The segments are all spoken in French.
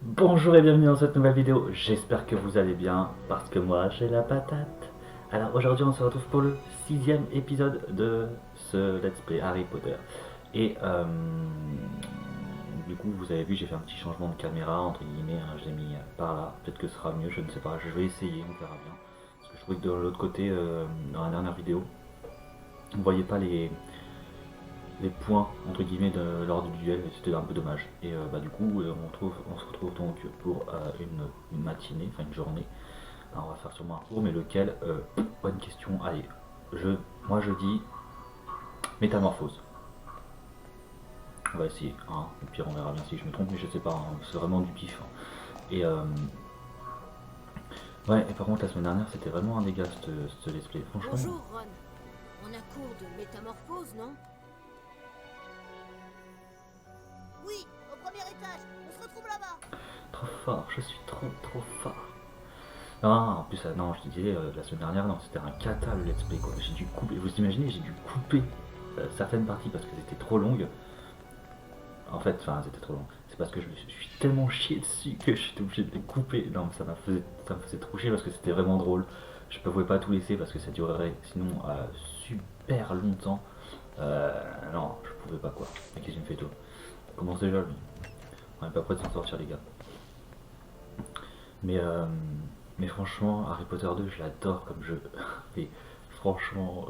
Bonjour et bienvenue dans cette nouvelle vidéo, j'espère que vous allez bien, parce que moi j'ai la patate. Alors aujourd'hui on se retrouve pour le 6e épisode de ce Let's Play Harry Potter. Et du coup vous avez vu j'ai fait un petit changement de caméra, entre guillemets, hein, je l'ai mis par là, peut-être que ce sera mieux, je ne sais pas, je vais essayer, on verra bien. Parce que je trouvais que de l'autre côté, dans la dernière vidéo, on ne voyait pas les points entre guillemets de, lors du duel, et c'était un peu dommage. Et du coup, on se retrouve donc pour une matinée, enfin une journée. Alors, on va faire sûrement un cours, mais lequel bonne question. Allez, moi je dis métamorphose. On va essayer. Hein. Au pire, on verra bien si je me trompe, mais je sais pas. Hein. C'est vraiment du pif. Hein. Et ouais, et par contre, la semaine dernière, c'était vraiment un dégât ce let's play. Franchement, Bonjour, Ron. On a cours de métamorphose, non? Oui, au premier étage. On se retrouve là-bas. trop fort, je suis trop fort. Non, en plus, non, je disais la semaine dernière, non, c'était un cata le let's play quoi. J'ai dû couper, vous imaginez, j'ai dû couper certaines parties parce qu'elles étaient trop longues. En fait, enfin, c'était trop long. C'est parce que je me suis tellement chié dessus que je suis obligé de les couper. Non, mais ça me faisait trop chier parce que c'était vraiment drôle. Je ne pouvais pas tout laisser parce que ça durerait sinon super longtemps. Non, je pouvais pas quoi. Mais qu'est-ce qu'il me fait tout? On commence déjà lui. On est pas prêt de s'en sortir les gars. Mais, euh, mais franchement, Harry Potter 2, je l'adore comme jeu. Mais franchement,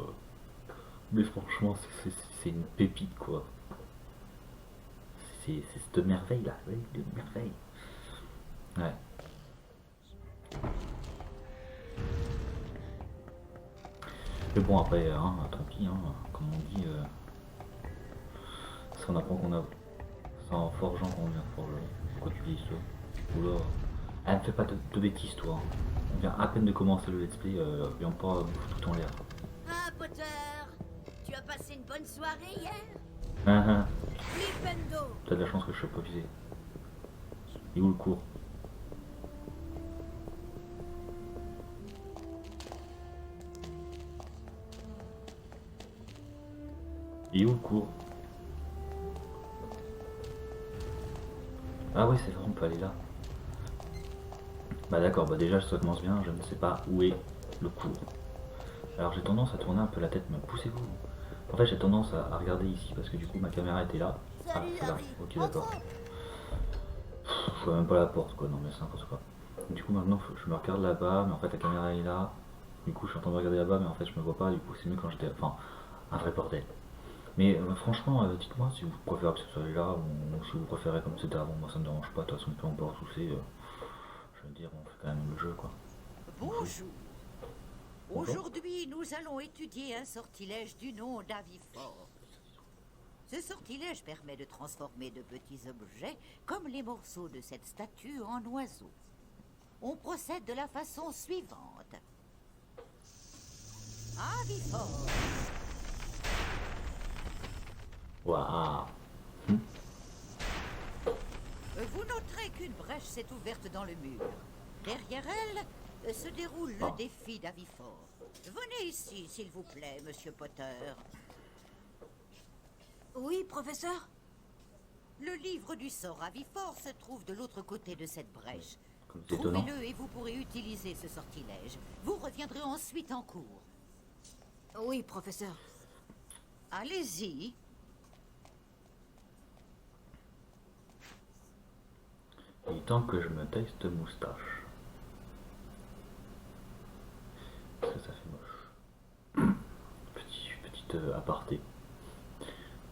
c'est une pépite quoi. C'est cette merveille là, oui, de merveille. Ouais. Mais bon après, hein, tant pis, hein, comme on dit, ça on apprend qu'on a. C'est en forgeant qu'on vient forger. Pourquoi tu dis ça? Oula. Ah, ne fais pas de bêtises toi. Hein. On vient à peine de commencer le let's play, viens pas tout en l'air. Ah, Potter, tu as passé une bonne soirée hier? Ah ah, Flipendo. t'as de la chance que je sois pas visé. Et où le cours? Et où le cours? Ah oui, c'est vrai, on peut aller là. Bah d'accord, bah déjà ça commence bien, je ne sais pas où est le cours. Alors j'ai tendance à tourner un peu la tête, mais poussez-vous. En fait j'ai tendance à regarder ici parce que du coup ma caméra était là. Ah Salut, c'est là, Harry. ok d'accord. Entrons. Je vois même pas la porte quoi, non mais c'est n'importe quoi. Du coup maintenant je me regarde là-bas, mais en fait la caméra est là. Du coup je suis en train de regarder là-bas, mais en fait je me vois pas, du coup c'est mieux quand j'étais. Enfin, un vrai bordel. Mais franchement, dites-moi si vous préférez que ce soit là ou si vous préférez comme c'était avant. Moi ça me dérange pas, de toute façon peu importe où c'est. Je veux dire, on fait quand même le jeu quoi. On joue. Bonjour. Bonjour. Aujourd'hui, nous allons étudier un sortilège du nom d'Avifort. Ce sortilège permet de transformer de petits objets, comme les morceaux de cette statue, en oiseaux. On procède de la façon suivante. Avifort. Waouh. Vous noterez qu'une brèche s'est ouverte dans le mur. Derrière elle se déroule le Ah. défi d'Avifort. Venez ici, s'il vous plaît, monsieur Potter. Oui, professeur? Le livre du sort Avifort se trouve de l'autre côté de cette brèche. Comme c'est étonnant. Trouvez-le et vous pourrez utiliser ce sortilège. Vous reviendrez ensuite en cours. Oui, professeur. Allez-y. Il est temps que je me taille cette moustache. Parce que ça fait moche. Petite aparté.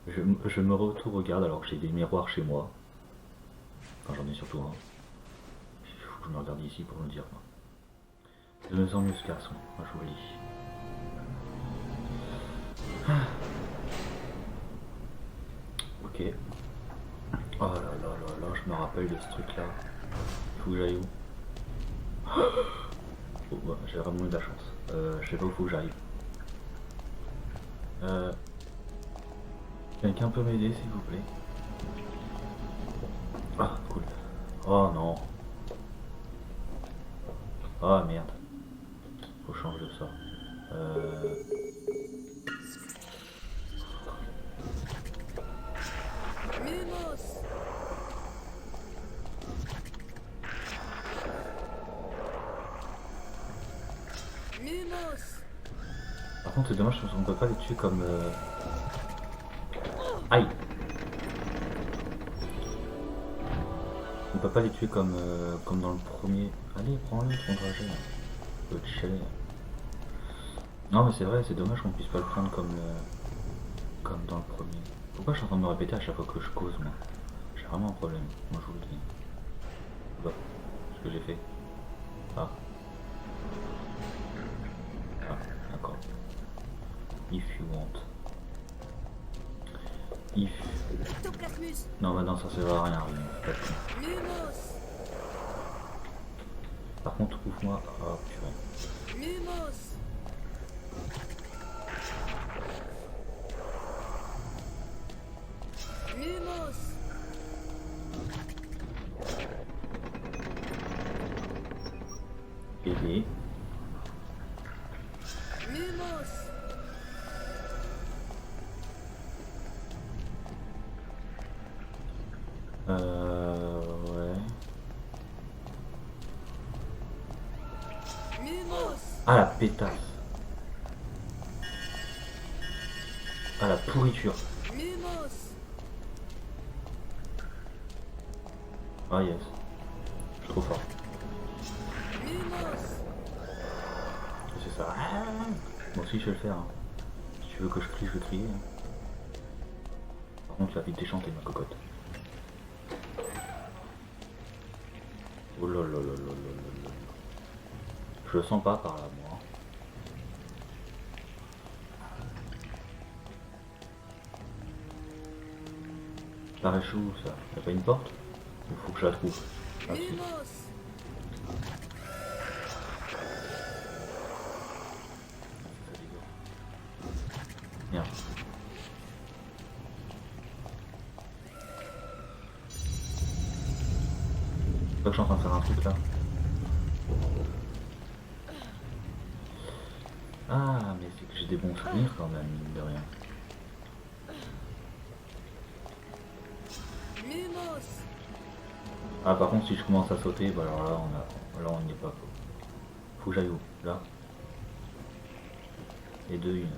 Je me regarde alors que j'ai des miroirs chez moi. Enfin j'en ai surtout un. Il faut que je me regarde ici pour me dire. Moi. Je me sens mieux ce garçon. Moi je vous le dis. Ok. Oh là là là là, je me rappelle de ce truc là. Il faut que j'aille où? Oh, bah, j'ai vraiment eu de la chance. Je sais pas où il faut que j'arrive. Quelqu'un peut m'aider s'il vous plaît? Ah, cool. Oh non. Ah merde. Faut changer ça. Lumos. contre c'est dommage parce qu'on peut pas les tuer comme... Aïe. On peut pas les tuer comme, comme dans le premier. Allez, prends-le, ton trajet. On peut te chialer. Non mais c'est vrai, c'est dommage qu'on puisse pas le prendre comme, comme dans le premier. Pourquoi je suis en train de me répéter à chaque fois que je cause moi? J'ai vraiment un problème, moi je vous le dis. Bah, ce que j'ai fait. Ah. Ah, d'accord. If you want. If. Ectoplasmus. Non bah non, ça sert à rien. Lumos. Par contre, ouvre-moi. Oh purée. Lumos. Lumos. Aider. Lumos. Ouais. Lumos. Ah la pétasse. Ah la pourriture. Lumos. Ah yes. Je suis trop fort. Lumos. C'est ça. Ah, moi aussi je vais le faire. Hein. Si tu veux que je crie, je vais crier. Hein. Par contre, tu vas vite déchanter ma cocotte. Oh là là là là là là là. Je le sens pas par là, moi. La réchaud, ça. Y'a pas une porte? Il faut que je la trouve. Ah, si. Lumos. Merde. C'est pas que je suis en train de faire un truc là. Ah, mais c'est que j'ai des bons souvenirs quand même, mine de rien. Lumos. Ah, par contre, si je commence à sauter, bah alors là, on n'y est pas. Faut que j'aille où? Là. Et deux, une.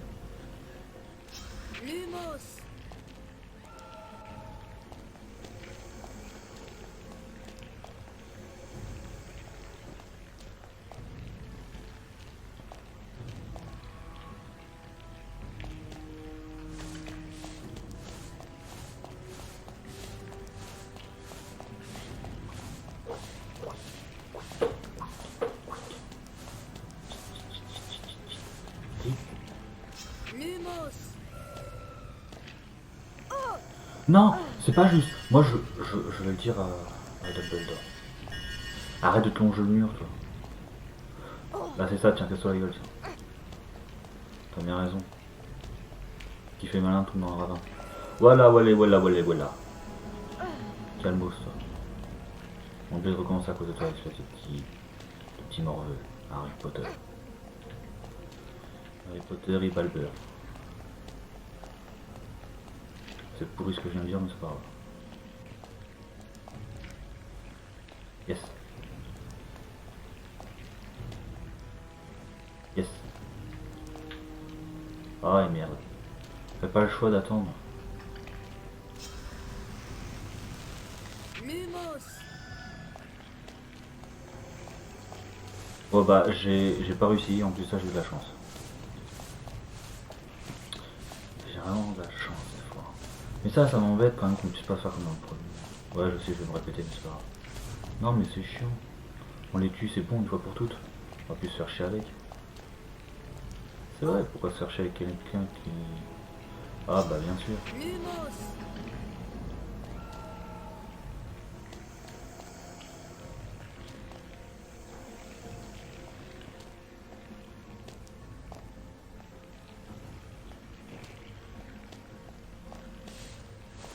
Lumos. Lumos. Non, c'est pas juste. Moi, je vais le dire à Dumbledore. Arrête de te longer le mur, toi. Là, c'est ça, tiens, casse-toi la gueule, ça. T'as bien raison. Qui fait malin, tout dans le ravin. Voilà, voilà, voilà, voilà, voilà. Calmos, toi. Mon Dieu, recommence à cause de toi, espèce de petit morveux. Harry Potter. Harry Potter et Balber. C'est pourri ce que je viens de dire, mais c'est pas grave. Yes. Yes. Ah, et merde. Fais pas le choix d'attendre. Lumos. Oh bah, j'ai pas réussi, en plus ça j'ai eu de la chance. J'ai vraiment de la chance des fois. Mais ça m'embête quand même qu'on puisse pas faire comme dans le premier. Ouais, je sais, je vais me répéter, mais c'est pas grave. Non, mais c'est chiant. On les tue, c'est bon, une fois pour toutes. On va plus se faire chier avec. C'est vrai, pourquoi se faire chier avec quelqu'un qui... Ah bah bien sûr. Lumos.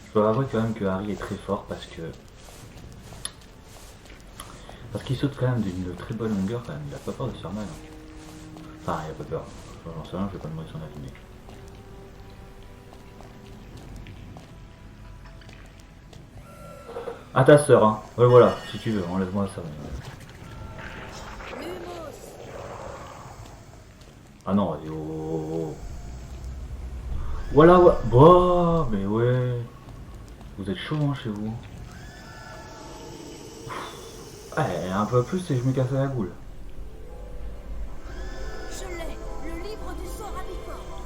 Je dois avouer quand même que Harry est très fort parce qu'il saute quand même d'une très bonne longueur quand même, il a pas peur de se faire mal. Hein. Enfin, il a pas peur. J'en sais rien, je vais pas demander son avis, mais... Ah ta sœur, hein. Ouais voilà, si tu veux, enlève-moi ça. Lumos. Ah non, allez, oh. Voilà, ouais. Bah, mais ouais. Vous êtes chaud hein, chez vous. Ouais, un peu plus et je me casse la boule. Je l'ai, le livre du sort à mi-corps.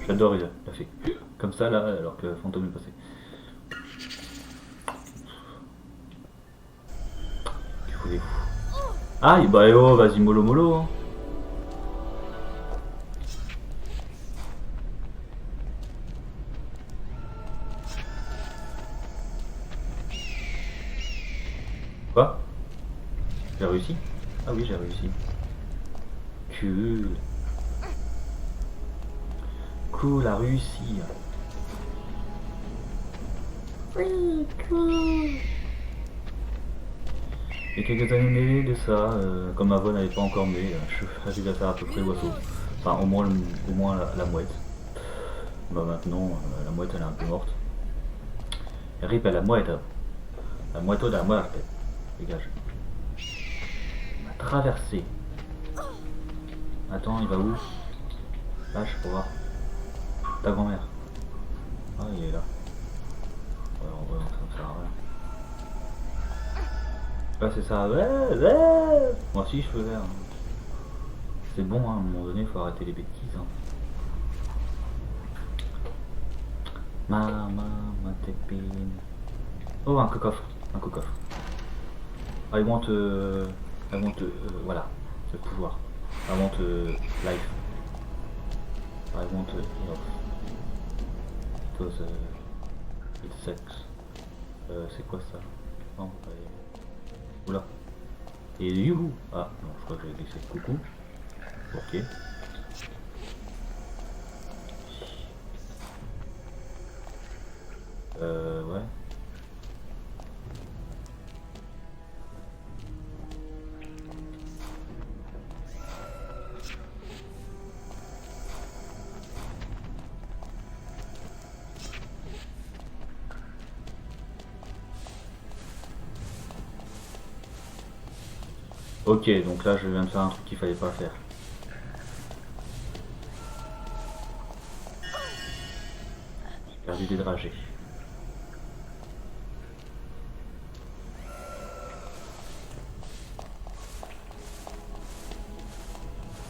J'adore, il a fait comme ça là, alors que Fantôme est passé. Que voulez-vous? Ah, bah oh, vas-y, mollo mollo. Hein. Quoi? J'ai réussi? Ah oui, j'ai réussi. Cool. Cool, a réussi. Oui, cool. Il y a quelques années de ça, comme ma voix n'avait pas encore né, je arrivais à faire à peu près l'oiseau. Enfin, au moins la mouette. Bah maintenant, la mouette elle est un peu morte. Rip à la mouette. La moito de la muerte. Dégage. On va traverser. Attends, il va où? Lâche pour voir. Ta grand-mère. Ah, il est là. Ouais, en vrai, ça sert à rien. Ouais, c'est ça. Ouais, ouais. Moi aussi, je faisais. Hein. C'est bon, hein, à un moment donné, il faut arrêter les bêtises. Hein. Maman, ma tépine. Oh, un cocoffre. Un cocoffre. I want, voilà, ce pouvoir. I want life. I want love. It was, it's sex. C'est quoi ça? Non, oula. Et youhou. Ah, non, je crois que j'ai glissé. Coucou. Ok. Ouais. Ok, donc là je viens de faire un truc qu'il fallait pas faire. J'ai perdu des dragées.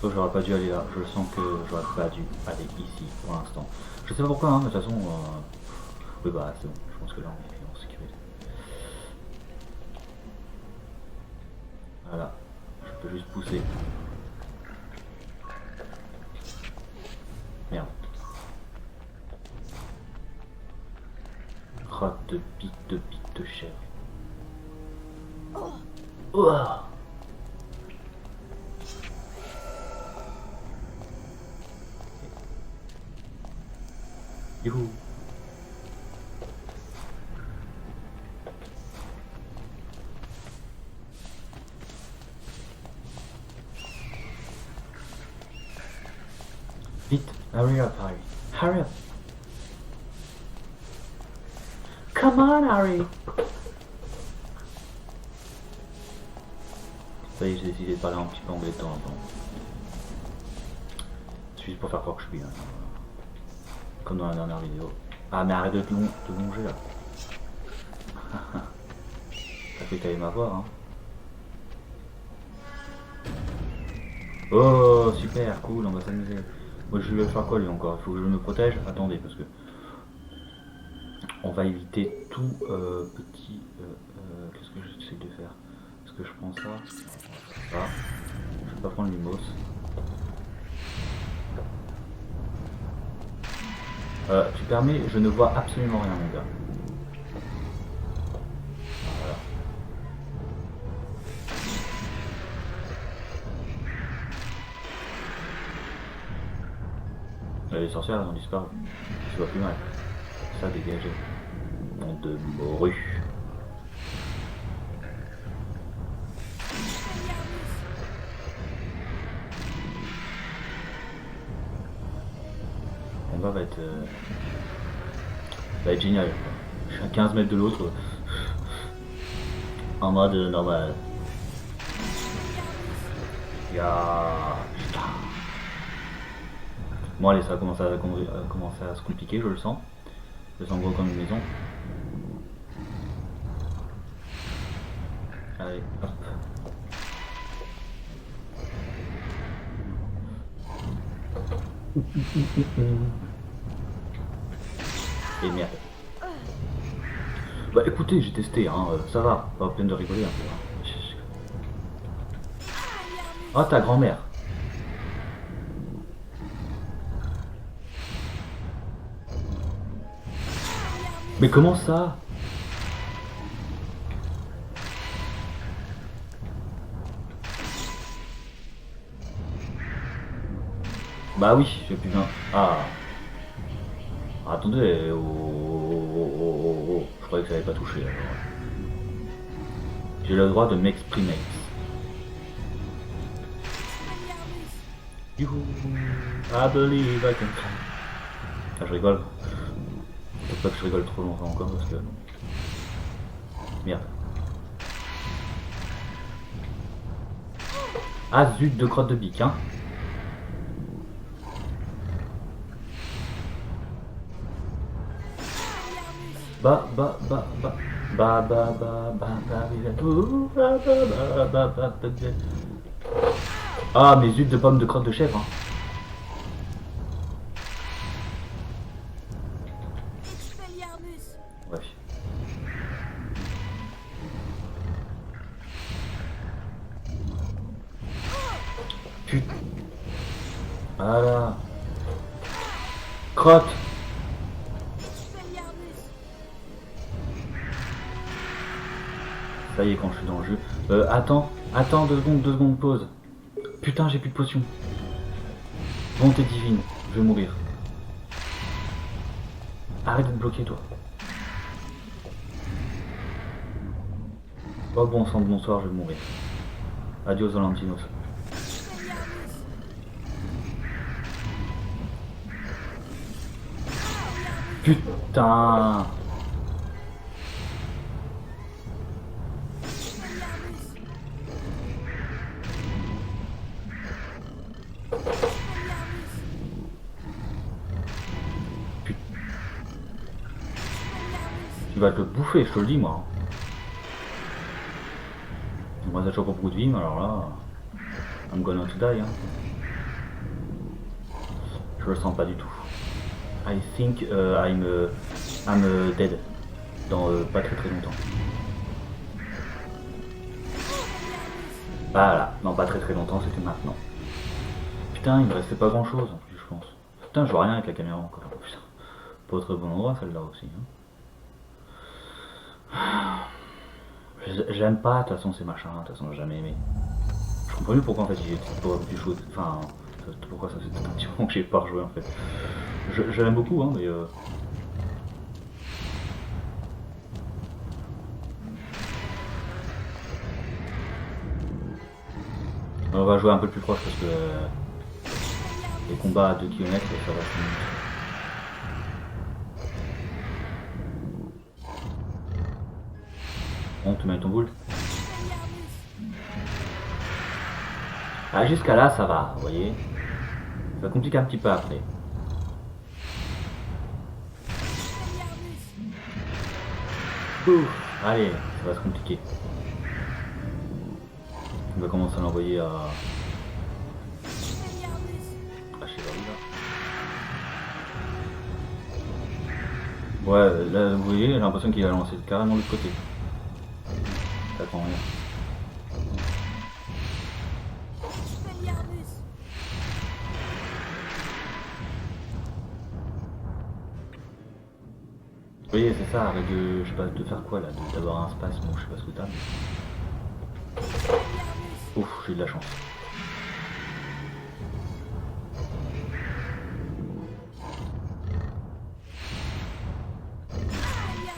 Oh, j'aurais pas dû aller là, je sens que j'aurais pas dû aller ici pour l'instant. Je sais pas pourquoi, hein, mais de toute façon... Oui bah c'est bon, je pense que là on est en sécurité. Voilà, je peux juste pousser. Merde. Rate de bite de chèvre. Oh. Youhou. Vite, hurry up, Harry. Hurry up. Come on, Harry. Ça y est, j'ai décidé de parler un petit peu anglais de temps en temps. C'est juste pour faire croire que je suis. Hein. Comme dans la dernière vidéo. Ah, mais arrête de longer là. Ça fait qu'elle ma voix, hein. Oh, super, cool, on va s'amuser. Moi, je vais faire quoi lui encore? Il faut que je me protège. Attendez, parce que on va éviter tout petit. Qu'est-ce que j'essaie de faire? Est-ce que je prends ça? Ça. Je vais pas prendre l'imos. Tu permets, je ne vois absolument rien, mon gars. Voilà. Les sorcières elles ont disparu. Je vois plus mal. Ça dégagé. Nom de morue. Le combat va être génial. Je suis à 15 mètres de l'autre. En mode normal. Ya. Bon allez, ça va commencer à se compliquer, je le sens. Je le sens gros comme une maison. Allez, hop. Et merde. Bah écoutez, j'ai testé, hein, ça va, pas peine de rigoler un peu. Oh ta grand-mère. Mais comment ça? Bah oui, j'ai plus bien. Ah. Attendez, oh. Je croyais que ça n'avait pas touché alors. J'ai le droit de m'exprimer. Youhou, I believe I can fly. Ah, je rigole. Faut pas que je rigole trop longtemps encore parce que. Merde. Ah zut, de crottes de bique, hein. Ah mais zut de pommes de crottes de chèvre, hein. Ouais. Putain. Voilà. Crotte. Ça y est, quand je suis dans le jeu. Attends, 2 secondes, pause. Putain, j'ai plus de potions. Bonté divine, je vais mourir. Arrête de me bloquer, toi. Oh bon sang de bonsoir, je vais mourir. Adios, Valentinos. Putain. Tu vas te le bouffer, je te le dis moi. Moi ça chope pas beaucoup de vie, mais alors là, I'm gonna to die. Hein. Je le sens pas du tout. I think I'm dead dans pas très longtemps. Voilà, non pas très longtemps, c'était maintenant. Putain, il me restait pas grand chose en plus, je pense. Putain, je vois rien avec la caméra encore. Putain, pas au très bon endroit celle-là aussi. Hein. J'aime pas de toute façon ces machins, de toute façon j'ai jamais aimé. Je comprends mieux pourquoi en fait j'ai pas plus joué. Enfin, pourquoi ça fait un petit moment que j'ai pas rejoué en fait. Je l'aime beaucoup hein, mais on va jouer un peu plus proche parce que les combats à 2 km ça va finir. Bon, tu mets ton boule. Ah, jusqu'à là, ça va, vous voyez. Ça complique un petit peu après. Ouf, allez, ça va se compliquer. On va commencer à l'envoyer à... je sais pas où là. Ouais, là, vous voyez, j'ai l'impression qu'il a lancé carrément de l'autre côté. Attends, rien. Vous voyez, c'est ça, arrête de, je sais pas, de faire quoi là, d'avoir un spasme, bon, je sais pas ce que t'as. Mais... ouf, j'ai eu de la chance.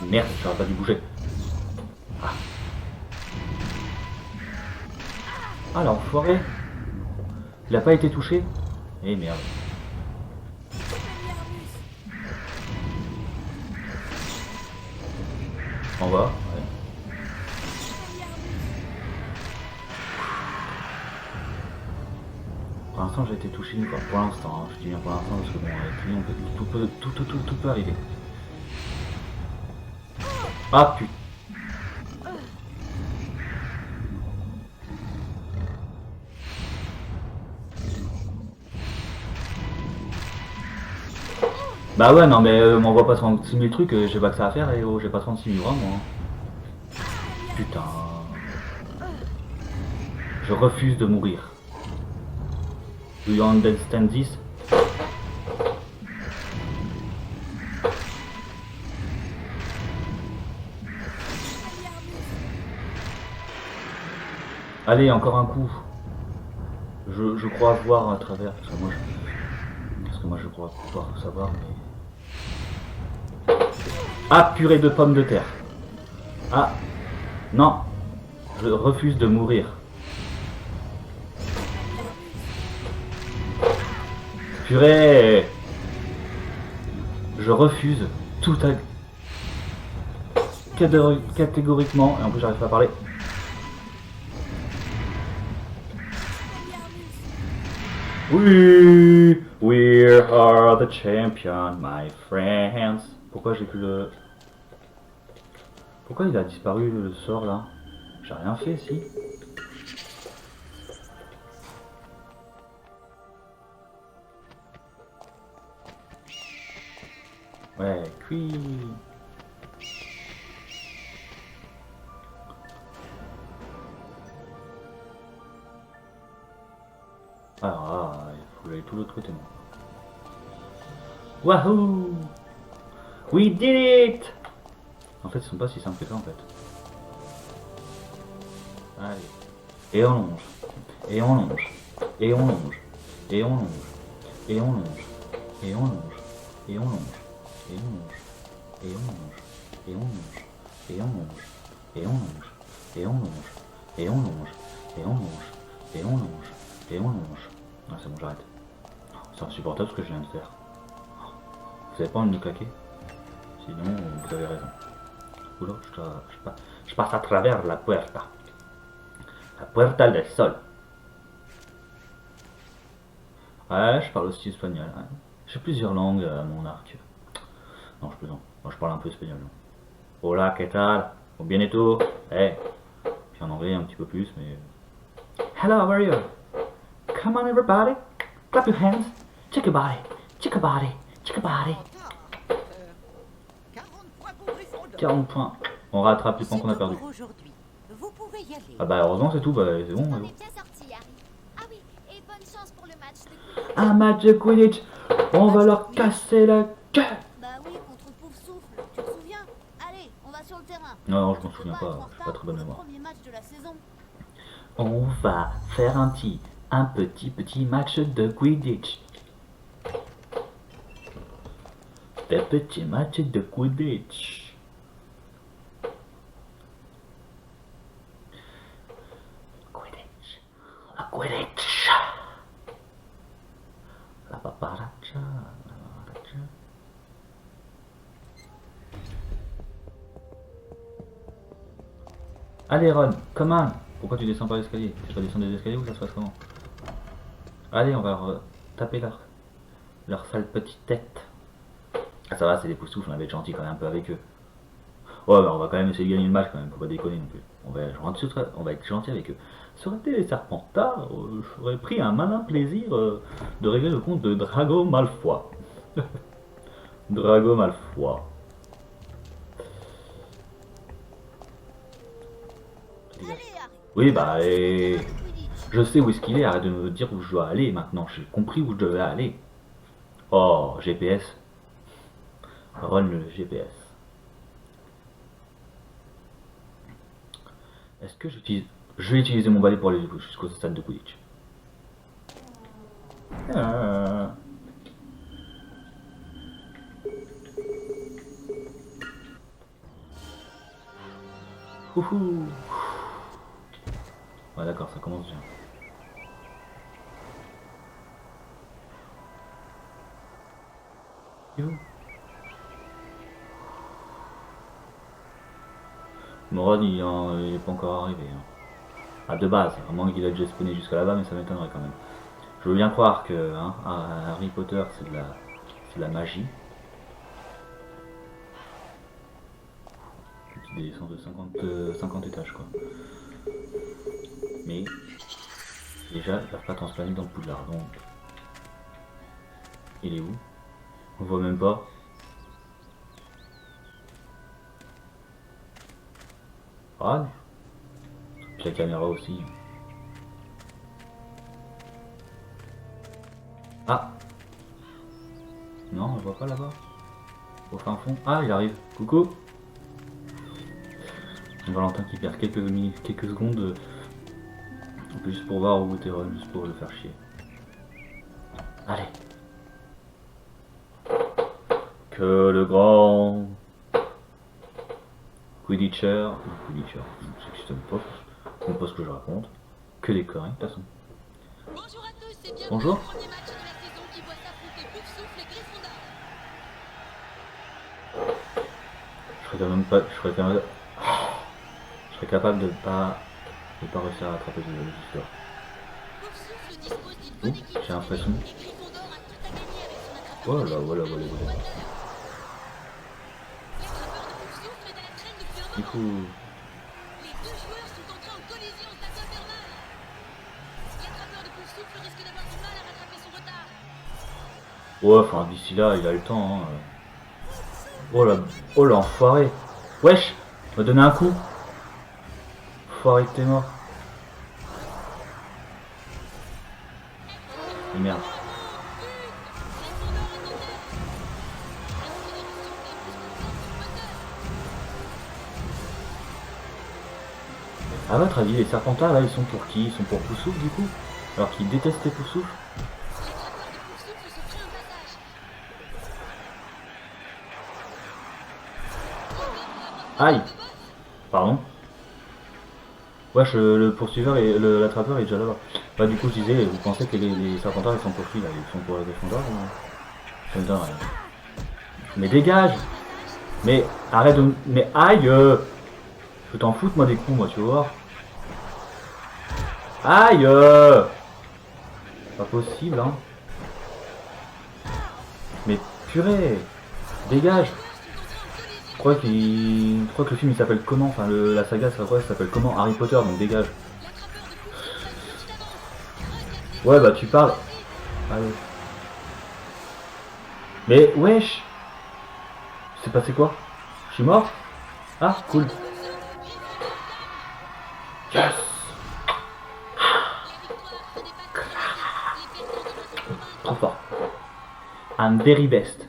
Merde, j'aurais pas dû bouger. Ah. Ah l'enfoiré. Il a pas été touché. Eh merde. En bas, ouais. Pour l'instant j'ai été touché une fois. Pour l'instant, hein. Je dis bien pour l'instant parce que bon, avec lui, tout peut arriver. Ah putain. Bah ouais, non mais m'envoie pas 36 000 trucs, j'ai pas que ça à faire et oh, j'ai pas 36 000 bras moi. Putain. Je refuse de mourir. Do you understand this? Allez, encore un coup. Je crois voir à travers, parce que moi je crois pouvoir savoir, mais... Ah, purée de pommes de terre. Ah, non, je refuse de mourir. Purée, je refuse tout catégoriquement, et en plus j'arrive pas à parler. We are the champion, my friends. Pourquoi j'ai plus le... Pourquoi il a disparu le sort là? J'ai rien fait si. Ouais, cuit. Alors là, il faut aller tout l'autre côté moi. Wahoo! We did it! En fait, ils sont pas si simples que ça en fait. Allez. Et on longe. Et on longe. Et on longe. Et on longe. Et on longe. Et on longe. Et on longe. Et on longe. Et on longe. Et on longe. Et on longe. Et on longe. Et on longe. Et on longe. Et on longe. Et on longe. Et on longe. Ah c'est bon, j'arrête. C'est insupportable ce que je viens de faire. Vous avez pas envie de me claquer? Sinon, vous avez raison. Oula, je passe à travers la puerta. La puerta del sol. Ouais, je parle aussi espagnol. Hein. J'ai plusieurs langues à mon arc. Non, je plaisante. Moi, je parle un peu espagnol. Hola, ¿qué tal? Bien et tout? Eh. Puis en anglais un petit peu plus, mais... Hello, how are you? Come on, everybody. Clap your hands. Check your body. Check your body. Check your body. 40 points. On rattrape les points qu'on a perdus. Ah bah heureusement c'est tout, bah c'est bon. On est bien sorti, Harry. Ah oui, et bonne chance pour le match de Quidditch. Un match de Quidditch. On va leur casser la gueule. Bah oui, contre Pouf Souffle, tu te souviens? Allez, on va sur le terrain. Non, je m'en souviens pas, j'ai pas très bonne mémoire. Premier match de la saison. On va faire un petit match de Quidditch. Des petits matchs de Quidditch. La Quidditch. La paparacha. Allez Ron, comment? Pourquoi tu descends par l'escalier? Tu vas descendre des escaliers ou ça se passe comment? Allez, on va leur taper leur sale petite tête. Ah ça va, c'est des poussoufles, on va être gentil quand même un peu avec eux. Ouais, bah, on va quand même essayer de gagner le match quand même, faut pas déconner non plus. On va être gentil avec eux. Ça aurait été les Serpentards, j'aurais pris un malin plaisir de régler le compte de Drago Malfoy. Drago Malfoy. Oui, bah, je sais où est-ce qu'il est, arrête de me dire où je dois aller maintenant, j'ai compris où je devais aller. Oh, GPS. Ron le GPS. Est-ce que j'utilise... Je vais utiliser mon balai pour aller jusqu'au stade de Quidditch. Ouhou. Ouais d'accord, ça commence bien. Moron il est pas encore arrivé. Hein. Ah de base, à moins qu'il a déjà spawné jusqu'à là-bas, mais ça m'étonnerait quand même. Je veux bien croire que hein, Harry Potter c'est de la magie. Des descentes de 50 étages quoi. Mais déjà ils peuvent pas transplaner dans le Poudlard donc. Il est où? On voit même pas. Ah. Puis la caméra aussi. Ah. Non, on le voit pas là-bas. Au fin fond. Ah, il arrive. Coucou. Valentin qui perd quelques secondes. Juste pour voir où était Ron, juste pour le faire chier. Allez. Que le grand Quidditcher, je sais pas ce que je raconte. Que des conneries de toute façon. Bonjour à tous et bienvenue Bonjour. au premier match de la saison qui voit s'affronter Poufsouffle et Gryffondor. Je serais capable de pas réussir à attraper l'histoire. Poufsouffle dispose d'une bonne Ouh, équipe j'ai l'impression. et Gryffondor a tout à gagner avec son attrapeur. Voilà. L'attrapeur de Poufsouffle est à la traîne depuis un Du moment. coup, Les deux joueurs sont entrés en collision stade infernal. L'attrapeur de Poufsouffle risque d'avoir du mal à rattraper son retard. ouais, enfin d'ici là, il a le temps. Hein. Oh l'enfoiré. Wesh, m'a donné un coup. Enfoiré que t'es mort. Et merde. À votre avis, les Serpentards là, ils sont pour qui? Ils sont pour Poufsouffle du coup? Alors qu'ils détestaient Poufsouffle? L'attrapeur de Poufsouffle se crée un passage. Aïe. Pardon. Wesh, le poursuiveur et l'attrapeur est déjà là-bas. Bah du coup je disais, vous pensez que les Serpentards ils sont pour qui là? Ils sont pour les Gryffondor ou... Ça me donne rien. Mais dégage! Mais arrête de... Mais aïe! Je t'en foutre moi des coups moi, tu vas voir. Aïe! Pas possible hein. Mais purée! Dégage! Je crois que le film il s'appelle comment? Enfin la saga ça s'appelle comment? Harry Potter, donc dégage. Ouais bah tu parles. Allez. Mais wesh! C'est passé quoi? Je suis mort? Ah cool. Yes! Trop fort. I'm very best.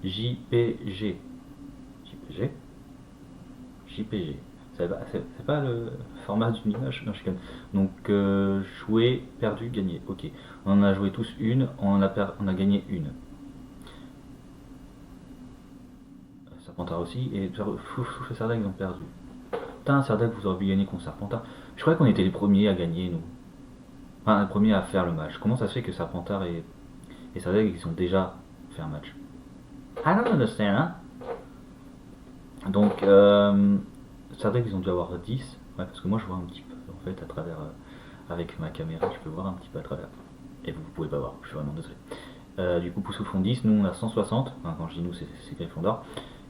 JPG. JPG? JPG. C'est pas le format d'une image. Non, je connais. Donc, jouer, perdu, gagné. Ok. On en a joué tous une. On a gagné une. Serpentard aussi. Et Fouf et Serdaigle, ils ont perdu. Putain, Serdaigle, vous auriez pu gagner contre Serpentard. Je croyais qu'on était les premiers à gagner, nous. Enfin, les premiers à faire le match. Comment ça se fait que Serpentard et Serdaigle, ils ont déjà fait un match? I don't understand, hein. Donc, Serdaigle, ils ont dû avoir 10. Ouais, parce que moi, je vois un petit peu, en fait, à travers... avec ma caméra, je peux voir un petit peu à travers. Et vous pouvez pas voir, je suis vraiment désolé. Du coup, Poufsouffle font 10, nous, on a 160. Enfin, quand je dis nous, c'est Gryffondor.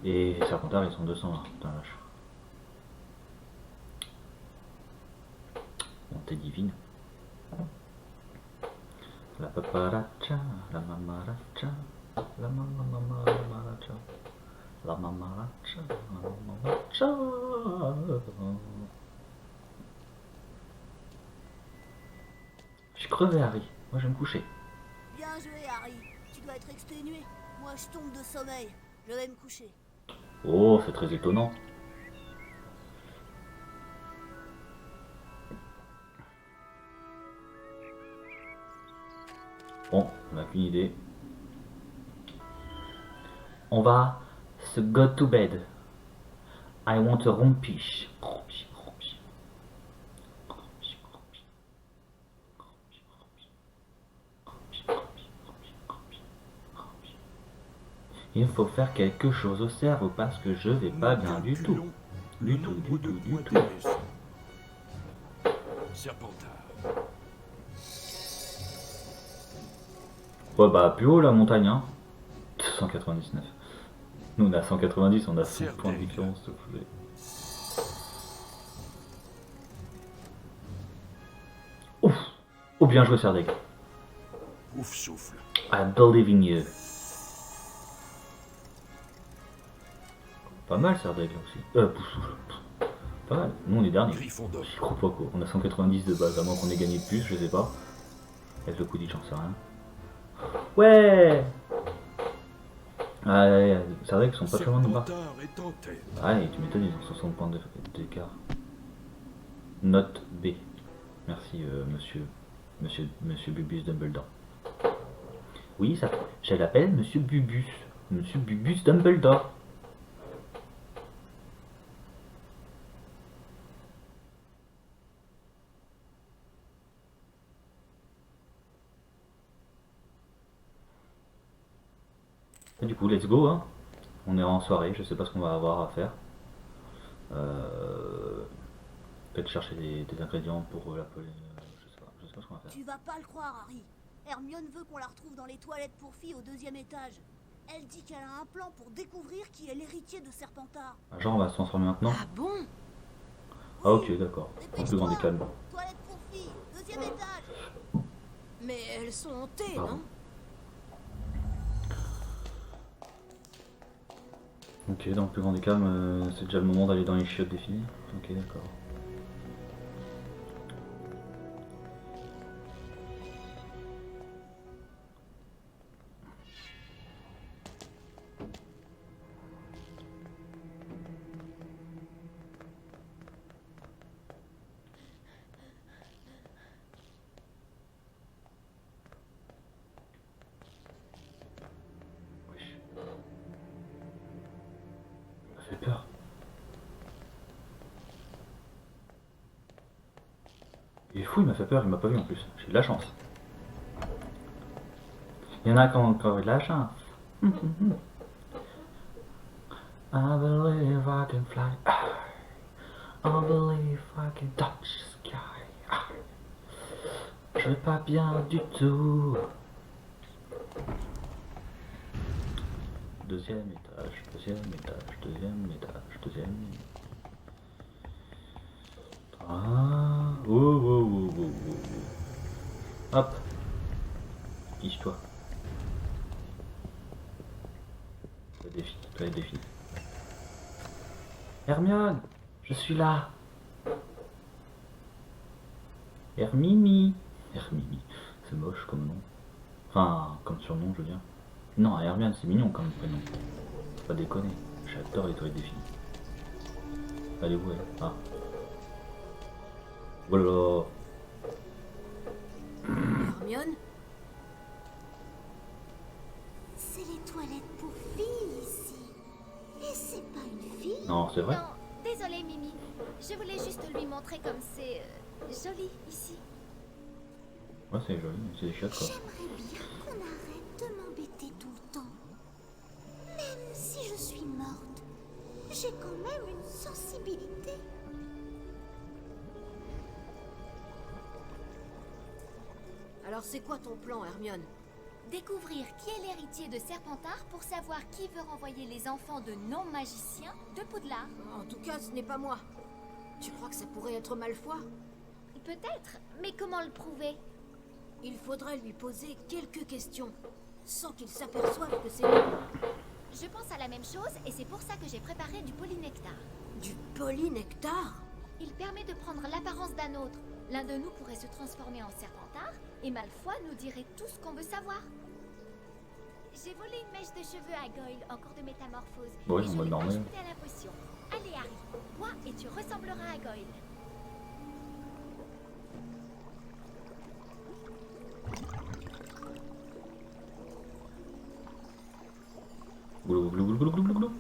Et Serpentard, ils sont 220. Putain, vache. Bon, t'es divine. La paparacha, la mamaracha, la mamaracha, la mamaracha, la mamaracha. Je suis crevé, Harry. Moi, je vais me coucher. Bien joué, Harry. Tu dois être exténué. Moi, je tombe de sommeil. Je vais me coucher. Oh, c'est très étonnant. Bon, on n'a qu'une idée. On va se go to bed. I want a rompiche. Il faut faire quelque chose au cerveau parce que je vais pas bien du tout. Du tout. Serpentard. Ouais, bah plus haut la montagne, hein. 199. Nous on a 190, on a 5 points de différence. s'il vous plaît. Ouf. Oh bien joué Serdeg. Ouf souffle. I believe in you. Pas mal Serdeg là aussi. Pas mal. Nous on est dernier. Gryffondor. Je crois pas quoi. On a 190 de base, à moins qu'on ait gagné plus, je sais pas. Avec le coup j'en sais rien. Ouais. Ah, c'est vrai qu'ils sont pas très loin de bas. Serpentard est en tête. Ah, et tu m'étonnes, ils ont 60 points d'écart. Note B. Merci, monsieur Bubus Dumbledore. Oui, ça, je l'appelle Monsieur Bubus. Monsieur Bubus Dumbledore. Et du coup, let's go, hein. On est en soirée, je sais pas ce qu'on va avoir à faire. Peut-être chercher des ingrédients pour l'appeler. Je sais pas ce qu'on va faire. Tu vas pas le croire, Harry. Hermione veut qu'on la retrouve dans les toilettes pour filles au 2e étage. Elle dit qu'elle a un plan pour découvrir qui est l'héritier de Serpentard. Ah, genre, on va se transformer maintenant. Ah bon? Ah, ok, d'accord. En plus grand des calmes. Toilettes pour filles, 2e étage. Mais elles sont hantées, Pardon. non? Ok, dans le plus grand des calmes, c'est déjà le moment d'aller dans les chiottes des filles. Ok, d'accord. Wesh. Ça fait peur. Il est fou, il m'a fait peur, il m'a pas vu en plus. J'ai de la chance. Il y en a qui ont encore eu de la chance. I believe I can fly. I believe I can touch the sky. Je vais pas bien du tout. Deuxième étage, deuxième étage, deuxième étage, deuxième. Ah, oh, oh, oh, oh, oh. Hop. Fiche-toi. Toi les défis. Hermione, je suis là. Hermini. Hermini. C'est moche comme nom. Enfin, comme surnom, je veux dire. Non, Hermione, c'est mignon comme prénom. Faut pas déconner. J'adore les toilettes des filles. Allez, où elle? Ah. Voilà. Hermione? C'est les toilettes pour filles ici. Et c'est pas une fille. Non, c'est vrai. Non, désolé Mimi. Je voulais juste lui montrer comme c'est joli ici. Ouais, c'est joli, c'est des chiottes quoi. J'aimerais bien qu'on arrête de m'embêter tout le temps. Même si je suis morte, j'ai quand même une sensibilité. Alors c'est quoi ton plan, Hermione? Découvrir qui est l'héritier de Serpentard pour savoir qui veut renvoyer les enfants de non-magiciens de Poudlard. En tout cas, ce n'est pas moi. Tu crois que ça pourrait être Malfoy? Peut-être, mais comment le prouver? Il faudrait lui poser quelques questions, sans qu'il s'aperçoive que c'est nous. Je pense à la même chose et c'est pour ça que j'ai préparé du polynectar. Du polynectar? Il permet de prendre l'apparence d'un autre. L'un de nous pourrait se transformer en Serpentard et Malfoy nous dirait tout ce qu'on veut savoir. J'ai volé une mèche de cheveux à Goyle en cours de métamorphose. Oui, et en je mode l'ai normal. ajoutée à la potion. Allez Harry, bois et tu ressembleras à Goyle. Goulou, goulou, goulou, goulou, goulou, goulou.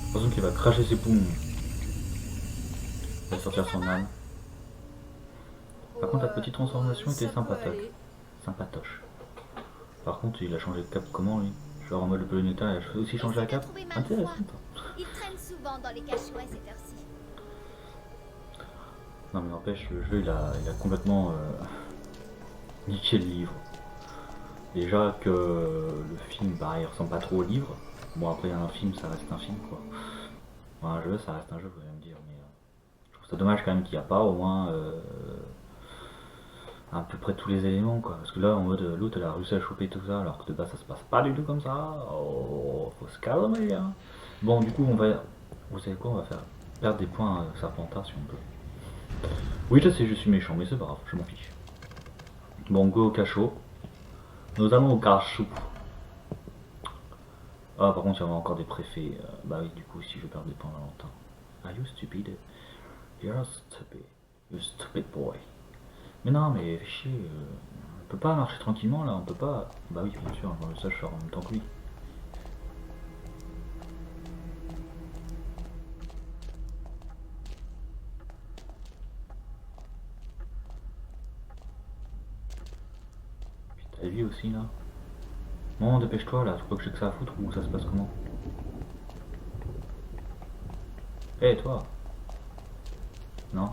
J'ai l'impression qu'il va cracher ses poumons. Il va sortir son âme. Par contre, la petite transformation était ça peut sympatoche. aller. Sympatoche. Par contre, il a changé de cap comment lui? Genre en mode le Poloneta, il a aussi changé la Essaie de cap? trouver Intéressant. Malfoy. Il traîne souvent dans les cachots à cette heure-ci. Non mais n'empêche, le jeu il a complètement niqué le livre. Déjà que le film, bah, il ressemble pas trop au livre. Bon après un film, ça reste un film quoi. Bon, un jeu, ça reste un jeu, vous allez me dire. Mais je trouve ça dommage quand même qu'il n'y a pas au moins à peu près tous les éléments quoi. Parce que là en mode l'autre elle a réussi à choper tout ça alors que de base ça se passe pas du tout comme ça. Oh, faut se calmer hein. Bon du coup on va. Vous savez quoi, on va faire perdre des points à Serpentard si on peut. Oui je sais je suis méchant mais c'est pas grave, je m'en fiche. Bon go au cachot. Nous allons au cachot. Ah par contre il y aura encore des préfets. Bah oui du coup si je perds des points Valentin. Are you stupid? You're stupid. You stupid boy. Mais non mais fais chier. On peut pas marcher tranquillement là, on peut pas. Bah oui bien sûr, ça je sors en même temps que lui. T'as vu aussi là? Bon dépêche-toi là, tu crois que j'ai que ça à foutre ou ça se passe comment? Eh toi? Non?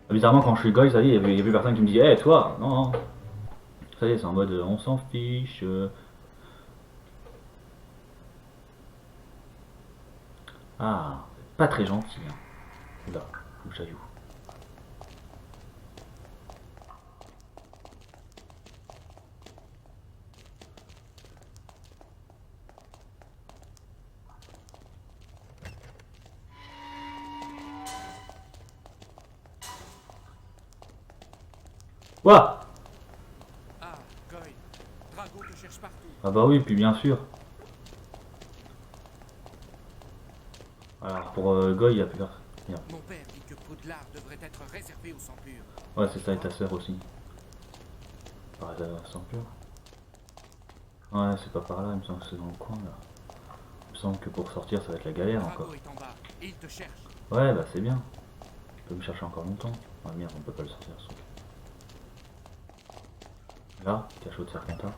Bizarrement quand je suis goy, ça y est, il y avait personne qui me dit eh toi, non, non. Ça y est, c'est en mode on s'en fiche. Ah, pas très gentil. Hein. Oula, faut que j'aille où? Ouah! Ah, Goy. Drago te cherche partout. Ah bah oui, puis bien sûr. Alors pour Goy, il y a plus personne. Merde. Mon père dit que Poudlard devrait être réservé aux sang purs. Ouais, c'est ça et ta sœur aussi. Par la sang pur. Ouais, c'est pas par là, il me semble que c'est dans le coin là. Il me semble que pour sortir, ça va être la galère encore. Drago est en bas et il te cherche. Ouais, bah c'est bien. Tu peux me chercher encore longtemps. Ah merde, on peut pas le sortir ce truc. Là, cachot de Serpentard.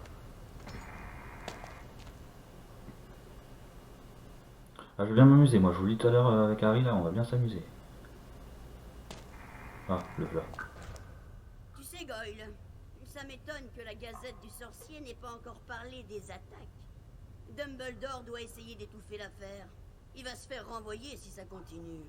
Ah, je veux bien m'amuser, moi je vous le dis tout à l'heure avec Harry là, on va bien s'amuser. Ah, le voilà. Tu sais, Goyle, ça m'étonne que la Gazette du Sorcier n'ait pas encore parlé des attaques. Dumbledore doit essayer d'étouffer l'affaire. Il va se faire renvoyer si ça continue.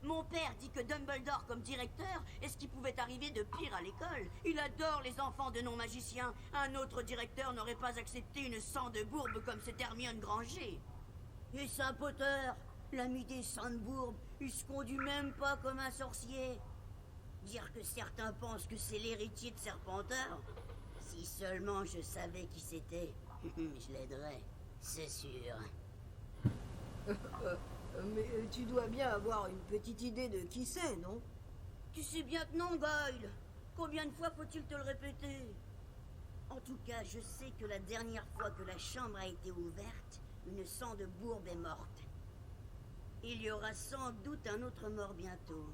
Mon père dit que Dumbledore, comme directeur, est ce qui pouvait arriver de pire à l'école. Il adore les enfants de non-magiciens. Un autre directeur n'aurait pas accepté une sang de bourbe comme cette Hermione Granger. Et Saint Potter, l'ami des Sandbourg, il se conduit même pas comme un sorcier. Dire que certains pensent que c'est l'héritier de Serpentard. Si seulement je savais qui c'était, je l'aiderais, c'est sûr. Mais tu dois bien avoir une petite idée de qui c'est, non? Tu sais bien que non, Goyle. Combien de fois faut-il te le répéter? En tout cas, je sais que la dernière fois que la chambre a été ouverte, une sang de bourbe est morte. Il y aura sans doute un autre mort bientôt.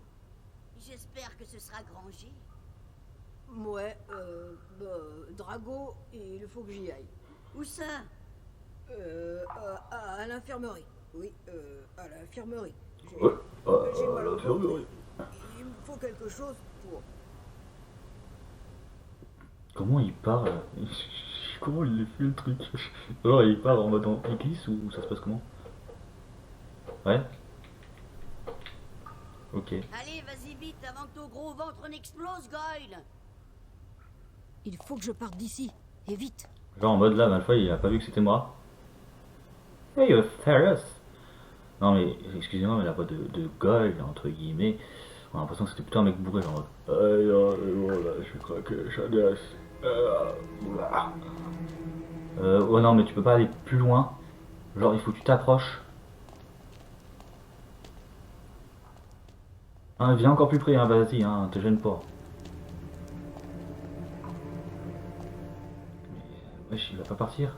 J'espère que ce sera Granger. Ouais, Drago, il faut que j'y aille. Où ça? À l'infirmerie. Oui, à l'infirmerie. Ouais, J'ai mal au ventre. l'infirmerie. Il me faut quelque chose pour... Comment il parle? Comment il fait le truc? Alors il parle en mode en glisse ou ça se passe comment? Ouais. Ok. Allez, vas-y vite avant que ton gros ventre n'explose, Goyle. Il faut que je parte d'ici, et vite. Genre en mode là, Malfoy il a pas vu que c'était moi. Hey, you're serious? Non mais, excusez-moi, mais la voix de Goyle, entre guillemets, on a l'impression que c'était plutôt un mec bourré, genre voilà, je crois que j'en ai assez. Ouais non mais tu peux pas aller plus loin. Genre il faut que tu t'approches. Hein, viens encore plus près, hein, vas-y, hein, te gêne pas. Mais, wesh, il va pas partir?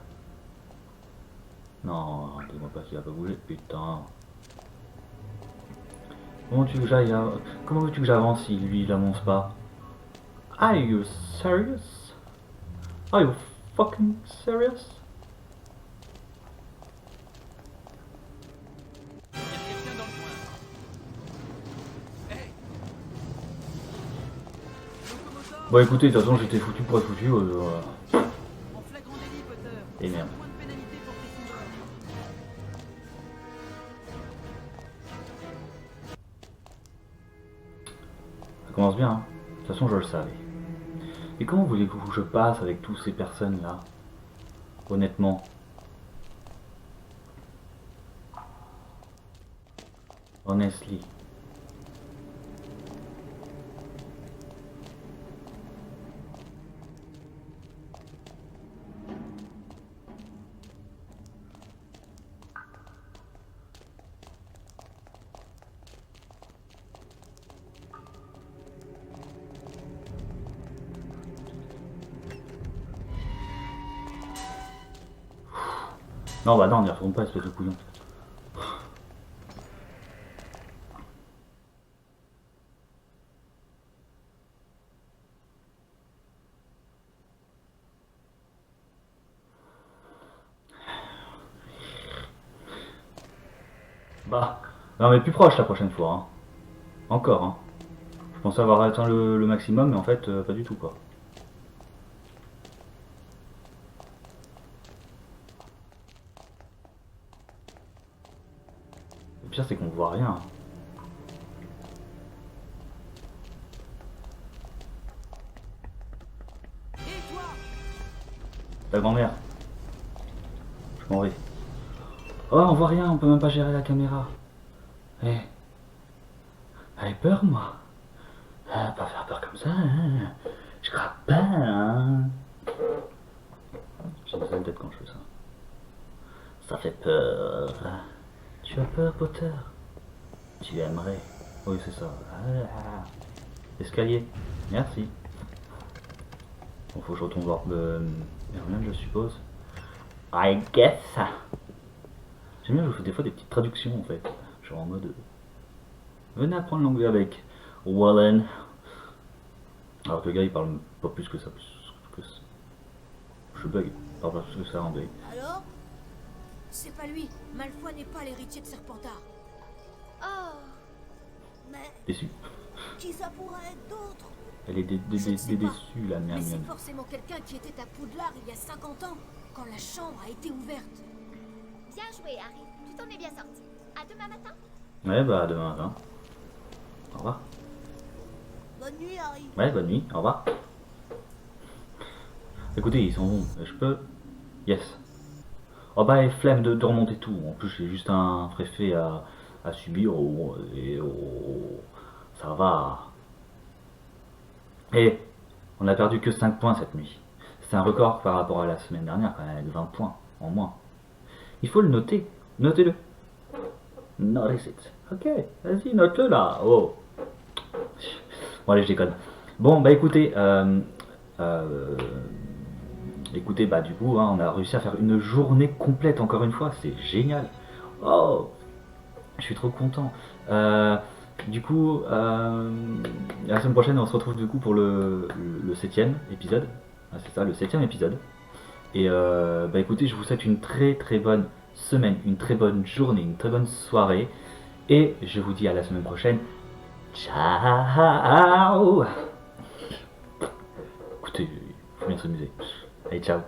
Non, dis-moi pas qu'il va pas bouger, putain. Comment tu veux que j'aille Comment veux-tu que j'avance si lui il avance pas? Are you serious? Are you fucking serious? Il y a quelqu'un dans le coin. Hey. Locomoteur. Bon écoutez, de toute façon j'étais foutu pour être foutu. Voilà. En flagrant délit, Potter. Et merde. 5 points de pénalité pour Gryffondor. Ça commence bien, hein. De toute façon je le savais. Et comment voulez-vous que je passe avec toutes ces personnes là? Honnêtement. Honestly. Non bah non, n'y retourne pas, espèce de couillon. Bah, non mais plus proche la prochaine fois, hein. Encore, hein. Je pensais avoir atteint le maximum, mais en fait, pas du tout, quoi. Le pire, c'est qu'on voit rien. Et toi? Ta grand-mère. Je m'en vais. Oh, on voit rien, on peut même pas gérer la caméra. Eh. Elle a peur, moi. Pas faire peur comme ça, hein. Je craque pas, hein. J'ai une sale tête quand je fais ça. Ça fait peur. Tu as peur, Potter? Tu aimerais. Oui, c'est ça. Ah. Escalier. Merci. Bon, faut que je retourne voir Hermione, je suppose. I guess. J'aime bien, je fais des fois des petites traductions, en fait. Genre en mode... venez apprendre l'anglais avec Wallen. Alors que le gars, il parle pas plus que ça. Je bug. Il parle pas plus que ça en bug. Alors? C'est pas lui. Malfoy n'est pas l'héritier de Serpentard. Oh, Mais Déçu. qui ça pourrait être d'autre? Elle est Je ne sais pas. déçue, la Mais c'est mienne. forcément quelqu'un qui était à Poudlard il y a 50 ans, quand la chambre a été ouverte. bien joué, Harry. Tu t'en es bien sorti. À demain matin. Ouais, bah, demain matin. Au revoir. Bonne nuit, Harry. Ouais, bonne nuit, au revoir. Écoutez, ils sont bons. Je peux. Yes. Oh bah, flemme de remonter tout. En plus, j'ai juste un préfet à subir. Oh, et oh, ça va. Et on a perdu que 5 points cette nuit. C'est un record par rapport à la semaine dernière, quand même, avec 20 points en moins. Il faut le noter. Notez-le. Notice it. Ok, vas-y, note-le là. Oh. Bon, allez, je déconne. Bon, bah écoutez, écoutez, bah du coup, hein, on a réussi à faire une journée complète encore une fois. C'est génial. Oh, je suis trop content. Du coup, la semaine prochaine, on se retrouve du coup pour le 7e épisode. Ah, c'est ça, le 7e épisode. Et bah écoutez, je vous souhaite une très très bonne semaine, une très bonne journée, une très bonne soirée. Et je vous dis à la semaine prochaine. Ciao. Écoutez, il faut bien s'amuser. Allez, ciao.